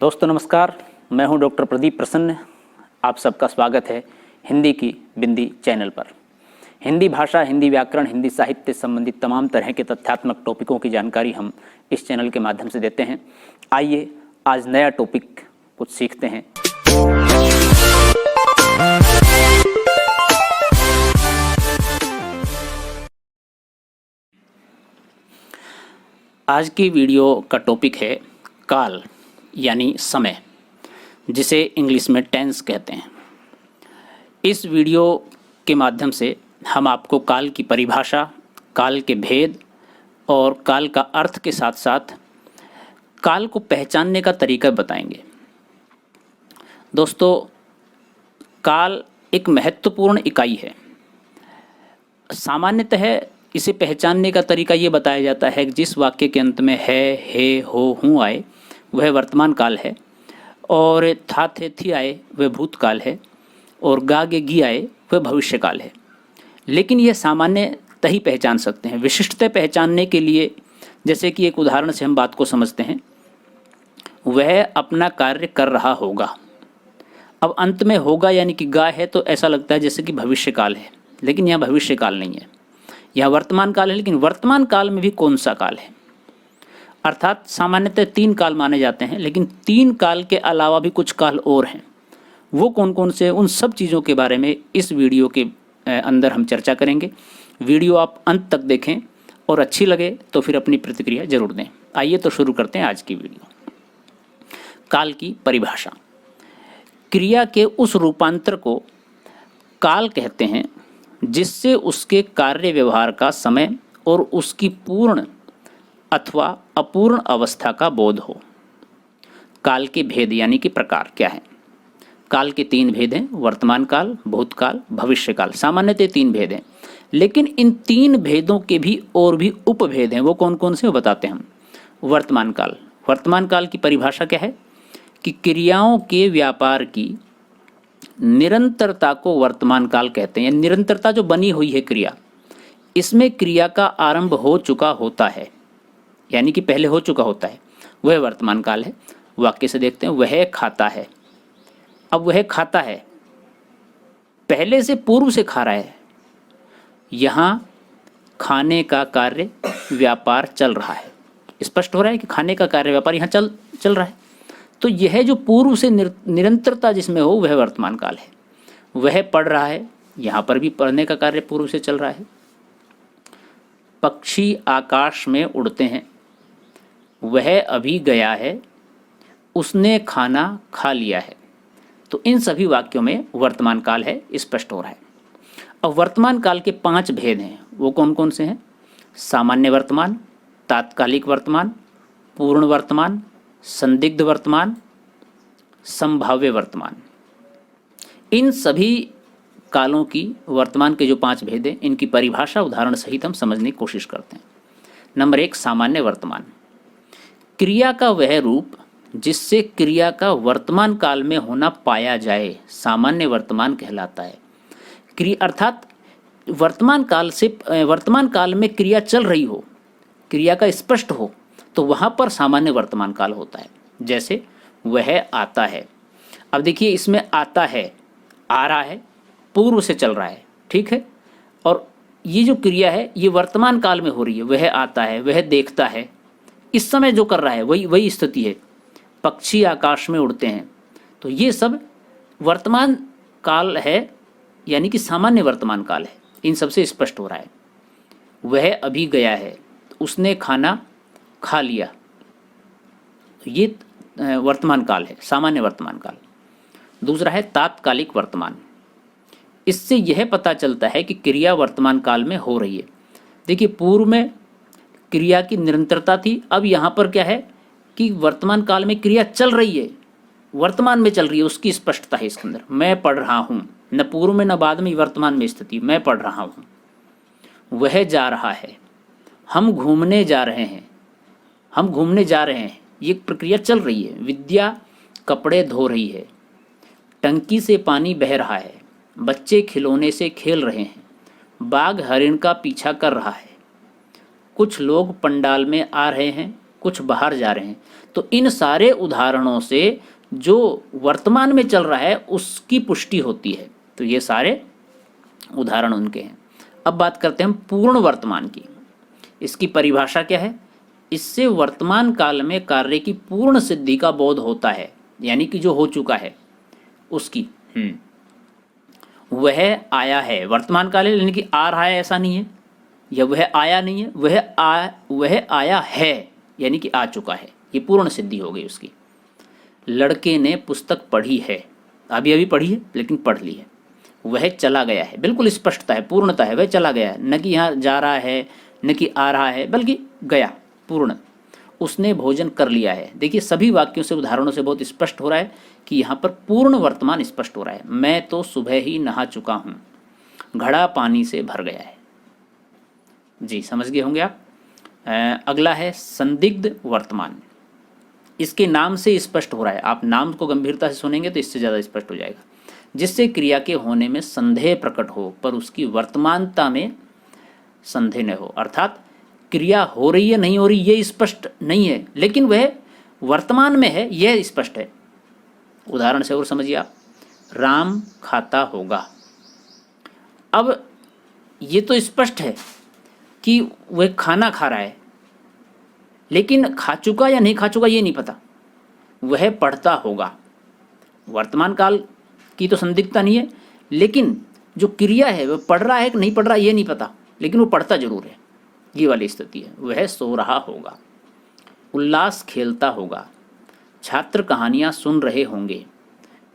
दोस्तों नमस्कार, मैं हूं डॉक्टर प्रदीप प्रसन्न। आप सबका स्वागत है हिंदी की बिंदी चैनल पर। हिंदी भाषा, हिंदी व्याकरण, हिंदी साहित्य से संबंधित तमाम तरह के तथ्यात्मक टॉपिकों की जानकारी हम इस चैनल के माध्यम से देते हैं। आइए आज नया टॉपिक कुछ सीखते हैं। आज की वीडियो का टॉपिक है काल यानी समय, जिसे इंग्लिश में टेंस कहते हैं। इस वीडियो के माध्यम से हम आपको काल की परिभाषा, काल के भेद और काल का अर्थ के साथ साथ काल को पहचानने का तरीका बताएंगे। दोस्तों, काल एक महत्वपूर्ण इकाई है। सामान्यतः इसे पहचानने का तरीका ये बताया जाता है कि जिस वाक्य के अंत में है, हो, हूँ आए वह वर्तमान काल है, और था, थे, थी आए वह भूतकाल है, और गा, गे, गी आए वह भविष्य काल है। लेकिन यह सामान्यतः ही पहचान सकते हैं। विशिष्टतः पहचानने के लिए, जैसे कि एक उदाहरण से हम बात को समझते हैं, वह अपना कार्य कर रहा होगा। अब अंत में होगा यानी कि गा है तो ऐसा लगता है जैसे कि भविष्य काल है, लेकिन यह भविष्य काल नहीं है, यह वर्तमान काल है। लेकिन वर्तमान काल में भी कौन सा काल है? अर्थात सामान्यतः 3 काल माने जाते हैं, लेकिन 3 काल के अलावा भी कुछ काल और हैं। वो कौन कौन से, उन सब चीज़ों के बारे में इस वीडियो के अंदर हम चर्चा करेंगे। वीडियो आप अंत तक देखें और अच्छी लगे तो फिर अपनी प्रतिक्रिया जरूर दें। आइए तो शुरू करते हैं आज की वीडियो। काल की परिभाषा। क्रिया के उस रूपांतर को काल कहते हैं जिससे उसके कार्य व्यवहार का समय और उसकी पूर्ण अथवा अपूर्ण अवस्था का बोध हो। काल के भेद यानी कि प्रकार क्या है? काल के 3 भेद हैं, वर्तमान काल, भूतकाल, भविष्य काल। सामान्यतः 3 भेद हैं, लेकिन इन 3 भेदों के भी और भी उपभेद हैं। वो कौन कौन से, वो बताते हैं हम। वर्तमान काल। वर्तमान काल की परिभाषा क्या है कि क्रियाओं के व्यापार की निरंतरता को वर्तमान काल कहते हैं। निरंतरता जो बनी हुई है क्रिया, इसमें क्रिया का आरंभ हो चुका होता है, यानी कि पहले हो चुका होता है, वह वर्तमान काल है। वाक्य से देखते हैं, वह खाता है। अब वह खाता है, पहले से पूर्व से खा रहा है। यहाँ खाने का कार्य व्यापार चल रहा है। स्पष्ट हो रहा है कि खाने का कार्य व्यापार यहाँ चल रहा है। तो यह जो पूर्व से निरंतरता जिसमें हो वह वर्तमान काल है। वह पढ़ रहा है, यहाँ पर भी पढ़ने का कार्य पूर्व से चल रहा है। पक्षी आकाश में उड़ते हैं, वह अभी गया है, उसने खाना खा लिया है। तो इन सभी वाक्यों में वर्तमान काल है, स्पष्ट हो रहा है। अब वर्तमान काल के 5 भेद हैं। वो कौन कौन से हैं? सामान्य वर्तमान, तात्कालिक वर्तमान, पूर्ण वर्तमान, संदिग्ध वर्तमान, संभाव्य वर्तमान। इन सभी कालों की, वर्तमान के जो 5 भेद हैं, इनकी परिभाषा उदाहरण सहित हम समझने की कोशिश करते हैं। नंबर 1, सामान्य वर्तमान। क्रिया का वह रूप जिससे क्रिया का वर्तमान काल में होना पाया जाए, सामान्य वर्तमान कहलाता है। क्रिया अर्थात वर्तमान काल में क्रिया चल रही हो, क्रिया का स्पष्ट हो, तो वहाँ पर सामान्य वर्तमान काल होता है। जैसे वह आता है। अब देखिए, इसमें आता है, आ रहा है, पूर्व से चल रहा है, ठीक है, और ये जो क्रिया है ये वर्तमान काल में हो रही है। वह आता है, वह देखता है, इस समय जो कर रहा है वही स्थिति है। पक्षी आकाश में उड़ते हैं, तो ये सब वर्तमान काल है, यानी कि सामान्य वर्तमान काल है। इन सबसे स्पष्ट हो रहा है। वह अभी गया है, उसने खाना खा लिया, तो ये वर्तमान काल है, सामान्य वर्तमान काल। दूसरा है तात्कालिक वर्तमान। इससे यह पता चलता है कि क्रिया वर्तमान काल में हो रही है। देखिए, पूर्व में क्रिया की निरंतरता थी, अब यहाँ पर क्या है कि वर्तमान काल में क्रिया चल रही है, वर्तमान में चल रही है, उसकी स्पष्टता है इसके अंदर। मैं पढ़ रहा हूँ, न पूर्व में न बाद में, वर्तमान में स्थिति, मैं पढ़ रहा हूँ। वह जा रहा है, हम घूमने जा रहे हैं, हम घूमने जा रहे हैं, ये प्रक्रिया चल रही है। विद्या कपड़े धो रही है, टंकी से पानी बह रहा है, बच्चे खिलौने से खेल रहे हैं, बाघ हरिण का पीछा कर रहा है, कुछ लोग पंडाल में आ रहे हैं, कुछ बाहर जा रहे हैं। तो इन सारे उदाहरणों से जो वर्तमान में चल रहा है उसकी पुष्टि होती है। तो ये सारे उदाहरण उनके हैं। अब बात करते हैं हम पूर्ण वर्तमान की। इसकी परिभाषा क्या है? इससे वर्तमान काल में कार्य की पूर्ण सिद्धि का बोध होता है, यानी कि जो हो चुका है उसकी वह आया है। वर्तमान काल है यानी कि आ रहा है ऐसा नहीं है, या वह आया नहीं है, वह आया है यानी कि आ चुका है। ये पूर्ण सिद्धि हो गई उसकी। लड़के ने पुस्तक पढ़ी है, अभी अभी पढ़ी है लेकिन पढ़ ली है। वह चला गया है, बिल्कुल स्पष्टता है, पूर्णता है, वह चला गया है, न कि यहाँ जा रहा है न कि आ रहा है, बल्कि गया, पूर्ण। उसने भोजन कर लिया है। देखिए सभी वाक्यों से, उदाहरणों से बहुत स्पष्ट हो रहा है कि यहाँ पर पूर्ण वर्तमान स्पष्ट हो रहा है। मैं तो सुबह ही नहा चुका हूँ, घड़ा पानी से भर गया है। जी समझ गए होंगे आप। अगला है संदिग्ध वर्तमान। इसके नाम से स्पष्ट हो रहा है, आप नाम को गंभीरता से सुनेंगे तो इससे ज़्यादा स्पष्ट हो जाएगा। जिससे क्रिया के होने में संदेह प्रकट हो पर उसकी वर्तमानता में संदेह न हो। अर्थात क्रिया हो रही है नहीं हो रही ये स्पष्ट नहीं है, लेकिन वह वर्तमान में है यह स्पष्ट है। उदाहरण से और समझिए आप, राम खाता होगा। अब ये तो स्पष्ट है कि वह खाना खा रहा है, लेकिन खा चुका या नहीं खा चुका ये नहीं पता। वह पढ़ता होगा, वर्तमान काल की तो संदिग्धता नहीं है, लेकिन जो क्रिया है वह पढ़ रहा है कि नहीं पढ़ रहा ये नहीं पता, लेकिन वो पढ़ता जरूर है, ये वाली स्थिति है। वह सो रहा होगा, उल्लास खेलता होगा, छात्र कहानियाँ सुन रहे होंगे,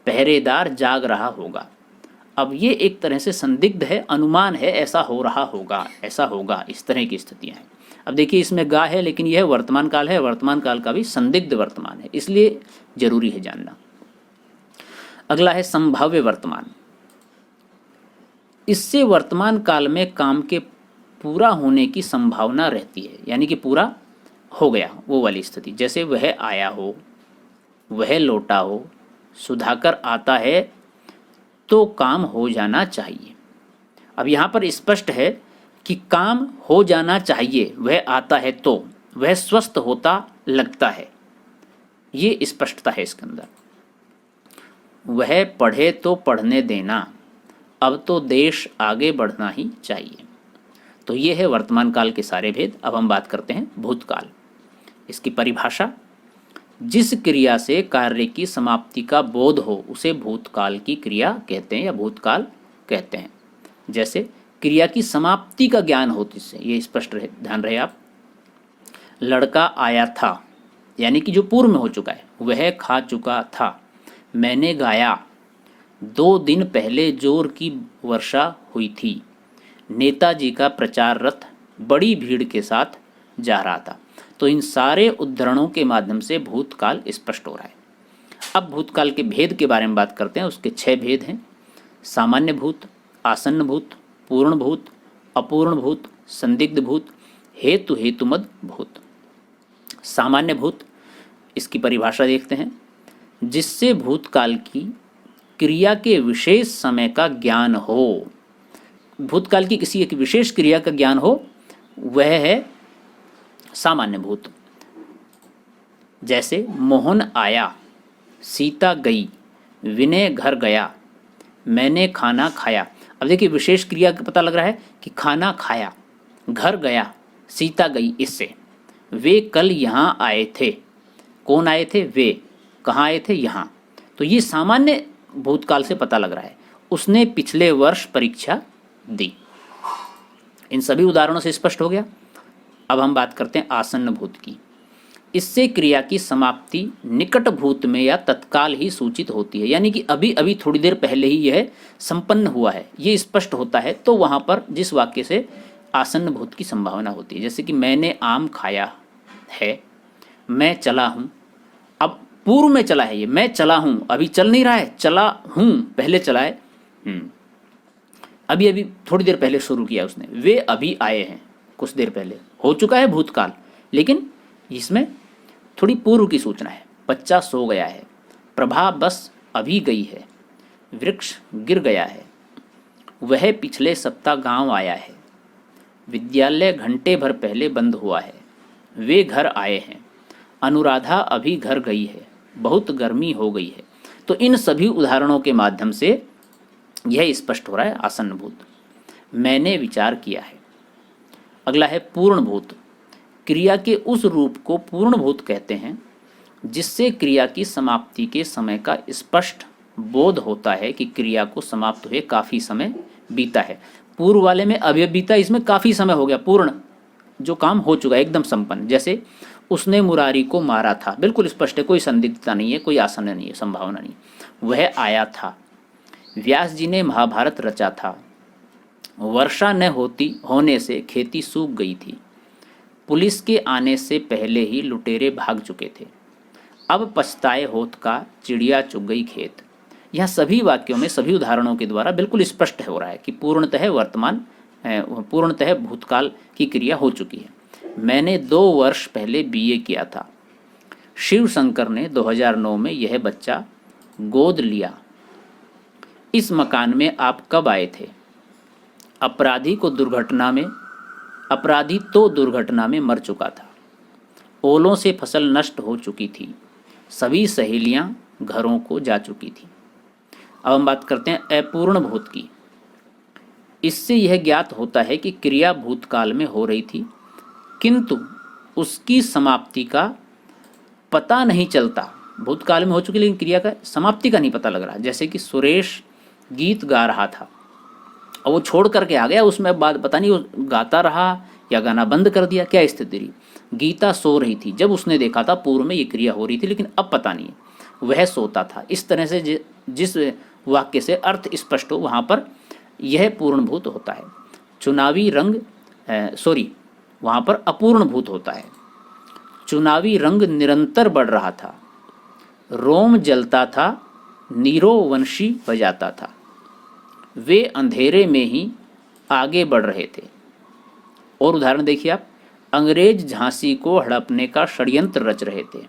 पहरेदार जाग रहा होगा। अब ये एक तरह से संदिग्ध है, अनुमान है, ऐसा हो रहा होगा, ऐसा होगा, इस तरह की स्थितियाँ हैं। अब देखिए इसमें गा है लेकिन यह वर्तमान काल है, वर्तमान काल का भी संदिग्ध वर्तमान है, इसलिए जरूरी है जानना। अगला है संभाव्य वर्तमान। इससे वर्तमान काल में काम के पूरा होने की संभावना रहती है, यानी कि पूरा हो गया वो वाली स्थिति। जैसे वह आया हो, वह लौटा हो, सुधाकर आता है तो काम हो जाना चाहिए। अब यहाँ पर स्पष्ट है कि काम हो जाना चाहिए, वह आता है तो, वह स्वस्थ होता लगता है, ये स्पष्टता है इसके अंदर। वह पढ़े तो पढ़ने देना, अब तो देश आगे बढ़ना ही चाहिए। तो ये है वर्तमान काल के सारे भेद। अब हम बात करते हैं भूतकाल। इसकी परिभाषा, जिस क्रिया से कार्य की समाप्ति का बोध हो उसे भूतकाल की क्रिया कहते हैं या भूतकाल कहते हैं। जैसे क्रिया की समाप्ति का ज्ञान हो, इससे ये स्पष्ट रहे, ध्यान रहे आप। लड़का आया था यानी कि जो पूर्व में हो चुका है। वह खा चुका था, मैंने गाया, 2 दिन पहले जोर की वर्षा हुई थी, नेताजी का प्रचार रथ बड़ी भीड़ के साथ जा रहा था। तो इन सारे उद्धरणों के माध्यम से भूतकाल स्पष्ट हो रहा है। अब भूतकाल के भेद के बारे में बात करते हैं। उसके 6 भेद हैं: सामान्य भूत, आसन्न भूत, पूर्ण भूत, अपूर्ण भूत, संदिग्ध भूत, हेतु हेतुमद भूत। सामान्य भूत, इसकी परिभाषा देखते हैं, जिससे भूतकाल की क्रिया के विशेष समय का ज्ञान हो। भूतकाल की किसी एक विशेष क्रिया का ज्ञान हो, वह है सामान्य भूत। जैसे मोहन आया, सीता गई, विनय घर गया, मैंने खाना खाया। अब देखिए विशेष क्रिया का पता लग रहा है कि खाना खाया, घर गया, सीता गई। इससे वे कल यहाँ आए थे, कौन आए थे? वे। कहाँ आए थे? यहाँ। तो ये सामान्य भूतकाल से पता लग रहा है। उसने पिछले वर्ष परीक्षा दी। इन सभी उदाहरणों से स्पष्ट हो गया। अब हम बात करते हैं आसन्न भूत की। इससे क्रिया की समाप्ति निकट भूत में या तत्काल ही सूचित होती है, यानी कि अभी अभी थोड़ी देर पहले ही यह संपन्न हुआ है, ये स्पष्ट होता है। तो वहाँ पर जिस वाक्य से आसन्न भूत की संभावना होती है, जैसे कि मैंने आम खाया है, मैं चला हूँ। अब पूर्व में चला है, ये मैं चला हूँ, अभी चल नहीं रहा है, चला हूँ पहले चला है, अभी अभी थोड़ी देर पहले शुरू किया उसने। वे अभी आए हैं, कुछ देर पहले हो चुका है भूतकाल, लेकिन इसमें थोड़ी पूर्व की सूचना है। बच्चा सो गया है, प्रभा बस अभी गई है, वृक्ष गिर गया है, वह पिछले सप्ताह गांव आया है, विद्यालय घंटे भर पहले बंद हुआ है, वे घर आए हैं, अनुराधा अभी घर गई है, बहुत गर्मी हो गई है। तो इन सभी उदाहरणों के माध्यम से यह स्पष्ट हो रहा है आसन्न भूत। मैंने विचार किया है। अगला है पूर्ण भूत। क्रिया के उस रूप को पूर्ण भूत कहते हैं जिससे क्रिया की समाप्ति के समय का स्पष्ट बोध होता है कि क्रिया को समाप्त हुए काफ़ी समय बीता है। पूर्व वाले में अभी बीता, इसमें काफ़ी समय हो गया, पूर्ण जो काम हो चुका है, एकदम संपन्न। जैसे उसने मुरारी को मारा था, बिल्कुल स्पष्ट है, कोई संदिग्धता नहीं है, कोई आसन्न नहीं है, संभावना नहीं। वह आया था। व्यास जी ने महाभारत रचा था। वर्षा न होने से खेती सूख गई थी। पुलिस के आने से पहले ही लुटेरे भाग चुके थे। अब पछताए होत का चिड़िया चुग गई खेत। यह सभी वाक्यों में सभी उदाहरणों के द्वारा बिल्कुल स्पष्ट हो रहा है कि पूर्णतः पूर्णतः भूतकाल की क्रिया हो चुकी है। मैंने 2 वर्ष पहले बीए किया था। शिव शंकर ने 2009 में यह बच्चा गोद लिया। इस मकान में आप कब आए थे? अपराधी तो दुर्घटना में मर चुका था। ओलों से फसल नष्ट हो चुकी थी। सभी सहेलियां घरों को जा चुकी थी। अब हम बात करते हैं अपूर्ण भूत की। इससे यह ज्ञात होता है कि क्रिया भूतकाल में हो रही थी, किंतु उसकी समाप्ति का पता नहीं चलता। भूतकाल में हो चुकी लेकिन क्रिया का समाप्ति का नहीं पता लग रहा। जैसे कि सुरेश गीत गा रहा था और वो छोड़ करके आ गया, उसमें बाद पता नहीं वो गाता रहा या गाना बंद कर दिया, क्या स्थिति रही। गीता सो रही थी, जब उसने देखा था पूर्व में ये क्रिया हो रही थी लेकिन अब पता नहीं है। वह सोता था। इस तरह से जिस वाक्य से अर्थ स्पष्ट हो वहाँ पर यह पूर्णभूत होता है। चुनावी रंग वहाँ पर अपूर्णभूत होता है। चुनावी रंग निरंतर बढ़ रहा था। रोम जलता था, नीरो वंशी बजाता था। वे अंधेरे में ही आगे बढ़ रहे थे। और उदाहरण देखिए आप, अंग्रेज झांसी को हड़पने का षड्यंत्र रच रहे थे।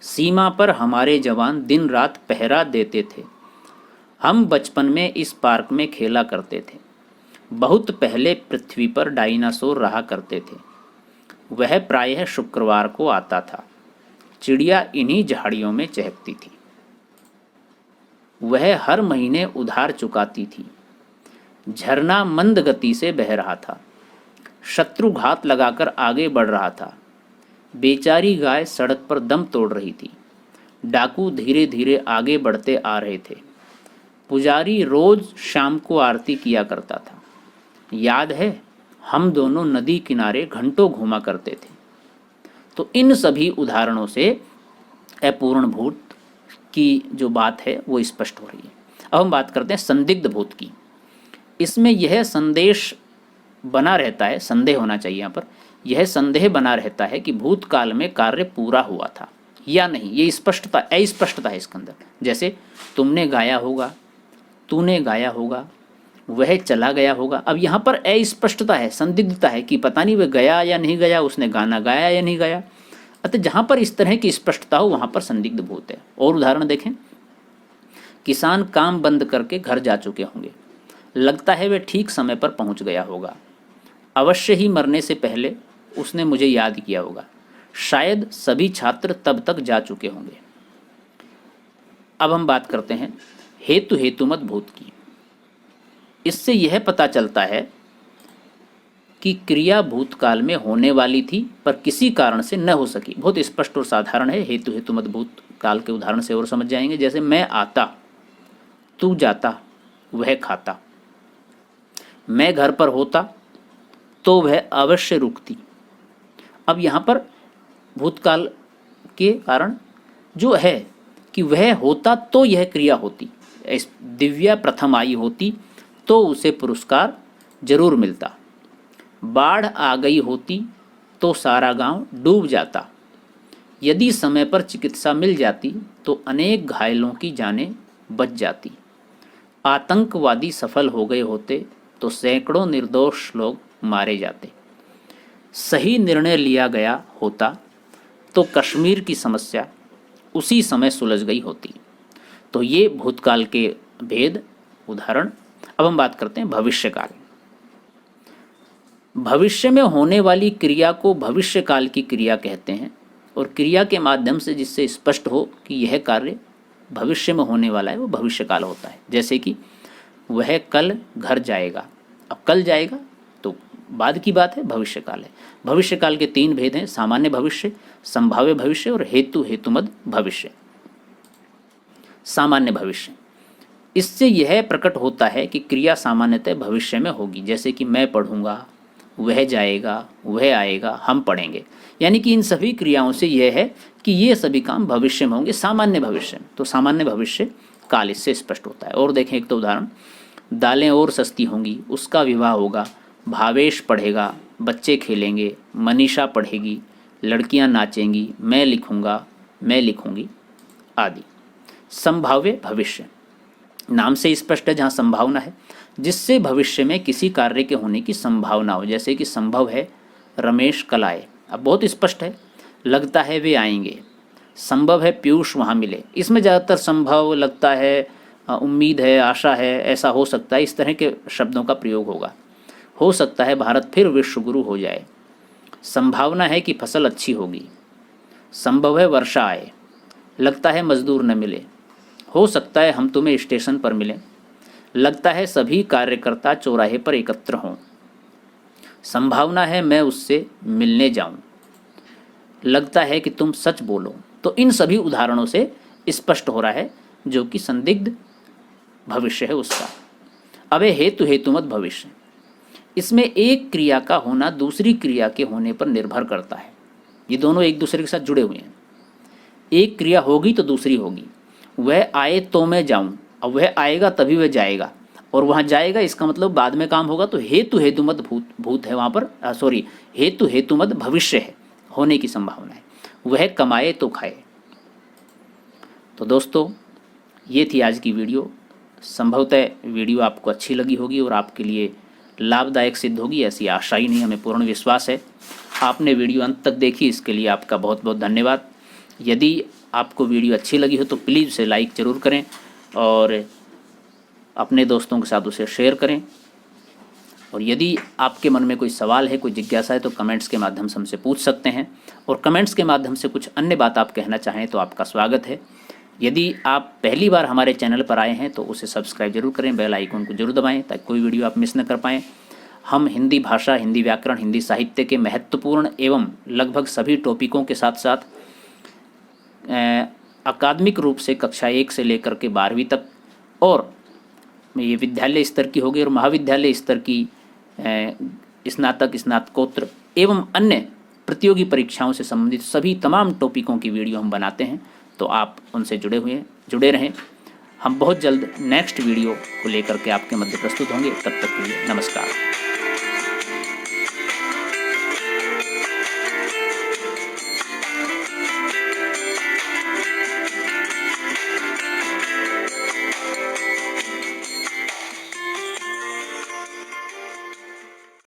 सीमा पर हमारे जवान दिन रात पहरा देते थे। हम बचपन में इस पार्क में खेला करते थे। बहुत पहले पृथ्वी पर डायनासोर रहा करते थे। वह प्रायः शुक्रवार को आता था। चिड़िया इन्हीं झाड़ियों में चहकती थी। वह हर महीने उधार चुकाती थी। झरना मंद गति से बह रहा था। शत्रु घात लगाकर आगे बढ़ रहा था। बेचारी गाय सड़क पर दम तोड़ रही थी। डाकू धीरे धीरे आगे बढ़ते आ रहे थे। पुजारी रोज शाम को आरती किया करता था। याद है, हम दोनों नदी किनारे घंटों घूमा करते थे। तो इन सभी उदाहरणों से अपूर्ण भूत की जो बात है वो स्पष्ट हो रही है। अब हम बात करते हैं संदिग्ध भूत की। इसमें यह संदेश बना रहता है, संदेह होना चाहिए यहाँ पर, यह संदेह बना रहता है कि भूतकाल में कार्य पूरा हुआ था या नहीं। ये अस्पष्टता है इसके अंदर। जैसे तुमने गाया होगा, तूने गाया होगा, वह चला गया होगा। अब यहाँ पर अस्पष्टता है, संदिग्धता है कि पता नहीं वह गया या नहीं गया, उसने गाना गाया या नहीं गाया। अतः जहाँ पर इस तरह की स्पष्टता हो वहाँ पर संदिग्ध भूत है। और उदाहरण देखें, किसान काम बंद करके घर जा चुके होंगे। लगता है वह ठीक समय पर पहुँच गया होगा। अवश्य ही मरने से पहले उसने मुझे याद किया होगा। शायद सभी छात्र तब तक जा चुके होंगे। अब हम बात करते हैं हेतुमत भूत की। इससे यह पता चलता है कि क्रिया भूतकाल में होने वाली थी पर किसी कारण से न हो सकी। बहुत स्पष्ट और साधारण है। हेतुमत भूतकाल के उदाहरण से और समझ जाएंगे। जैसे मैं आता, तू जाता, वह खाता। मैं घर पर होता तो वह अवश्य रुकती। अब यहाँ पर भूतकाल के कारण जो है कि वह होता तो यह क्रिया होती। दिव्या प्रथम आई होती तो उसे पुरस्कार जरूर मिलता। बाढ़ आ गई होती तो सारा गांव डूब जाता। यदि समय पर चिकित्सा मिल जाती तो अनेक घायलों की जानें बच जाती। आतंकवादी सफल हो गए होते तो सैकड़ों निर्दोष लोग मारे जाते। सही निर्णय लिया गया होता तो कश्मीर की समस्या उसी समय सुलझ गई होती। तो ये भूतकाल के भेद उदाहरण। अब हम बात करते हैं भविष्यकाल। भविष्य में होने वाली क्रिया को भविष्यकाल की क्रिया कहते हैं। और क्रिया के माध्यम से जिससे स्पष्ट हो कि यह कार्य भविष्य में होने वाला है, वो भविष्य काल होता है। जैसे कि वह कल घर जाएगा, अब कल जाएगा तो बाद की बात है, भविष्य काल है। भविष्य काल के 3 भेद हैं, सामान्य भविष्य, संभाव्य भविष्य और हेतु हेतुमद भविष्य। सामान्य भविष्य, इससे यह प्रकट होता है कि क्रिया सामान्यतः भविष्य में होगी। जैसे कि मैं पढ़ूंगा, वह जाएगा, वह आएगा, हम पढ़ेंगे। यानी कि इन सभी क्रियाओं से यह है कि ये सभी काम भविष्य में होंगे, सामान्य भविष्य में। तो सामान्य भविष्य काल इससे स्पष्ट होता है। और देखें एक तो उदाहरण, दालें और सस्ती होंगी, उसका विवाह होगा, भावेश पढ़ेगा, बच्चे खेलेंगे, मनीषा पढ़ेगी, लड़कियां नाचेंगी, मैं लिखूंगा, मैं लिखूंगी आदि। संभाव्य भविष्य, नाम से स्पष्ट है, जहाँ संभावना है, जिससे भविष्य में किसी कार्य के होने की संभावना हो। जैसे कि संभव है रमेश कल आए, अब बहुत स्पष्ट है, लगता है वे आएंगे। संभव है पीयूष वहाँ मिले, इसमें ज़्यादातर संभव, लगता है, उम्मीद है, आशा है, ऐसा हो सकता है, इस तरह के शब्दों का प्रयोग होगा। हो सकता है भारत फिर विश्व गुरु हो जाए। संभावना है कि फसल अच्छी होगी। संभव है वर्षा आए। लगता है मजदूर न मिले। हो सकता है हम तुम्हें स्टेशन पर मिलें। लगता है सभी कार्यकर्ता चौराहे पर एकत्र हों। संभावना है मैं उससे मिलने जाऊं। लगता है कि तुम सच बोलो। तो इन सभी उदाहरणों से स्पष्ट हो रहा है जो कि संदिग्ध भविष्य है उसका। अब है हेतु हेतुमत भविष्य, इसमें एक क्रिया का होना दूसरी क्रिया के होने पर निर्भर करता है। ये दोनों एक दूसरे के साथ जुड़े हुए हैं। एक क्रिया होगी तो दूसरी होगी। वह आए तो मैं जाऊं, अब वह आएगा तभी वह जाएगा, और वहाँ जाएगा इसका मतलब बाद में काम होगा। तो हेतु हेतुमत भूत है वहाँ पर, हेतु हेतुमत भविष्य है, होने की संभावना है। वह कमाए तो खाए। तो दोस्तों, ये थी आज की वीडियो। संभवतः वीडियो आपको अच्छी लगी होगी और आपके लिए लाभदायक सिद्ध होगी, ऐसी आशा ही नहीं, हमें पूर्ण विश्वास है। आपने वीडियो अंत तक देखी, इसके लिए आपका बहुत बहुत धन्यवाद। यदि आपको वीडियो अच्छी लगी हो तो प्लीज़ उसे लाइक ज़रूर करें और अपने दोस्तों के साथ उसे शेयर करें। और यदि आपके मन में कोई सवाल है, कोई जिज्ञासा है, तो कमेंट्स के माध्यम से हमसे पूछ सकते हैं। और कमेंट्स के माध्यम से कुछ अन्य बात आप कहना चाहें तो आपका स्वागत है। यदि आप पहली बार हमारे चैनल पर आए हैं तो उसे सब्सक्राइब जरूर करें, बेल आइकन को जरूर दबाएं ताकि कोई वीडियो आप मिस न कर पाएँ। हम हिंदी भाषा, हिंदी व्याकरण, हिंदी साहित्य के महत्वपूर्ण एवं लगभग सभी टॉपिकों के साथ साथ अकादमिक रूप से कक्षा 1 से लेकर के 12वीं तक, और ये विद्यालय स्तर की होगी और महाविद्यालय स्तर की स्नातक, स्नातकोत्तर एवं अन्य प्रतियोगी परीक्षाओं से संबंधित सभी तमाम टॉपिकों की वीडियो हम बनाते हैं। तो आप उनसे जुड़े रहें। हम बहुत जल्द नेक्स्ट वीडियो को लेकर के आपके मध्य प्रस्तुत होंगे। तब तक के लिए नमस्कार।